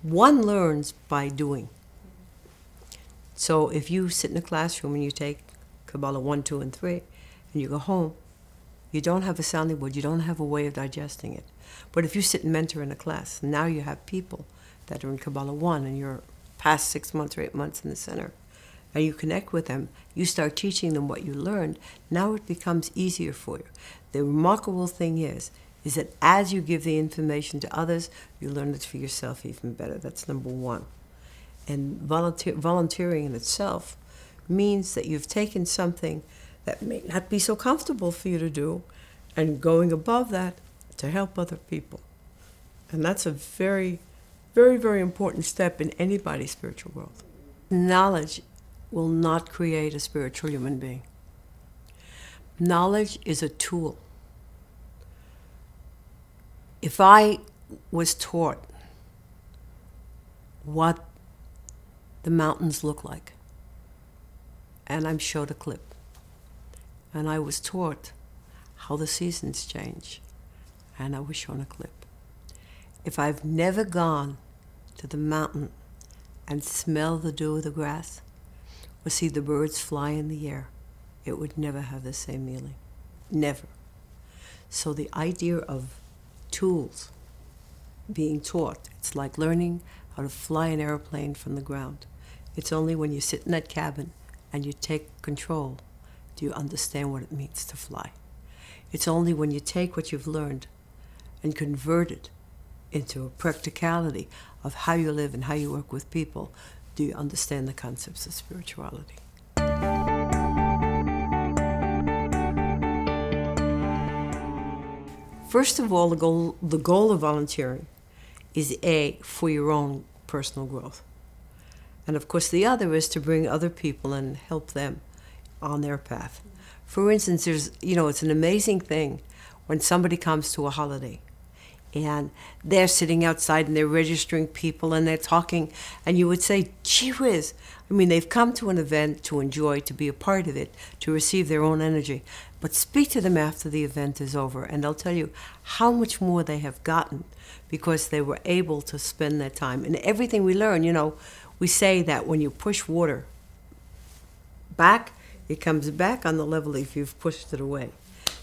One learns by doing. So if you sit in a classroom and you take Kabbalah 1, 2, and 3, and you go home, you don't have a sounding board, you don't have a way of digesting it. But if you sit and mentor in a class, now you have people that are in Kabbalah 1 and you're past 6 months or 8 months in the center, and you connect with them, you start teaching them what you learned, now it becomes easier for you. The remarkable thing is that as you give the information to others, you learn it for yourself even better. That's number one. And volunteering in itself means that you've taken something that may not be so comfortable for you to do and going above that to help other people. And that's a very, very, very important step in anybody's spiritual growth. Knowledge will not create a spiritual human being. Knowledge is a tool. If I was taught what the mountains look like, and I'm showed a clip, and I was taught how the seasons change, and I was shown a clip. If I've never gone to the mountain and smell the dew of the grass, or see the birds fly in the air, it would never have the same feeling. Never. So the idea of tools being taught, it's like learning how to fly an airplane from the ground. It's only when you sit in that cabin and you take control do you understand what it means to fly. It's only when you take what you've learned and convert it into a practicality of how you live and how you work with people do you understand the concepts of spirituality. First of all, the goal of volunteering is for your own personal growth. And of course the other is to bring other people and help them on their path. For instance, it's an amazing thing when somebody comes to a holiday and they're sitting outside and they're registering people and they're talking, and you would say, gee whiz, they've come to an event to enjoy, to be a part of it, to receive their own energy. But speak to them after the event is over and they'll tell you how much more they have gotten because they were able to spend that time. And everything we learn, we say that when you push water back, it comes back on the level if you've pushed it away.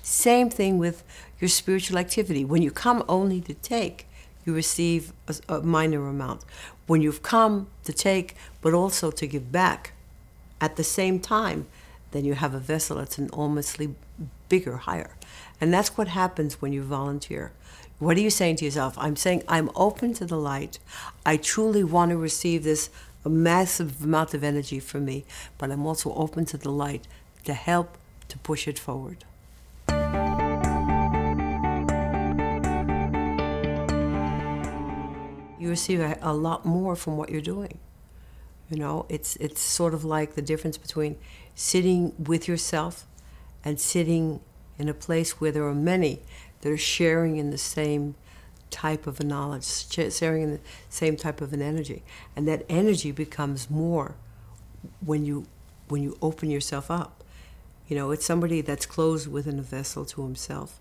Same thing with your spiritual activity. When you come only to take, you receive a minor amount. When you've come to take, but also to give back at the same time, then you have a vessel that's enormously bigger, higher. And that's what happens when you volunteer. What are you saying to yourself? I'm saying I'm open to the light. I truly want to receive this a massive amount of energy from me, but I'm also open to the light to help to push it forward. You receive a lot more from what you're doing. It's sort of like the difference between sitting with yourself and sitting in a place where there are many that are sharing in the same type of a knowledge, sharing in the same type of an energy. And that energy becomes more when you open yourself up. It's somebody that's closed within a vessel to himself.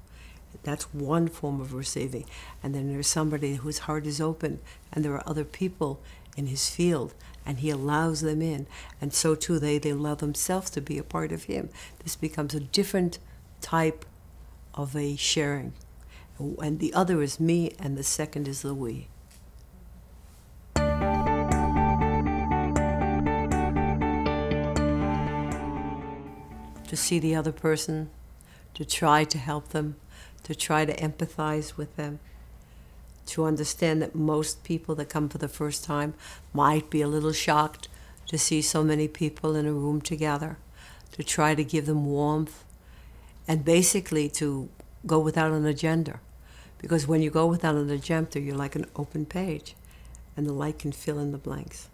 That's one form of receiving. And then there's somebody whose heart is open and there are other people in his field and he allows them in. And so too they allow themselves to be a part of him. This becomes a different type of a sharing. And the other is me and the second is the we. To see the other person, to try to help them, to try to empathize with them, to understand that most people that come for the first time might be a little shocked to see so many people in a room together, to try to give them warmth, and basically to go without an agenda. Because when you go without an agenda, you're like an open page, and the light can fill in the blanks.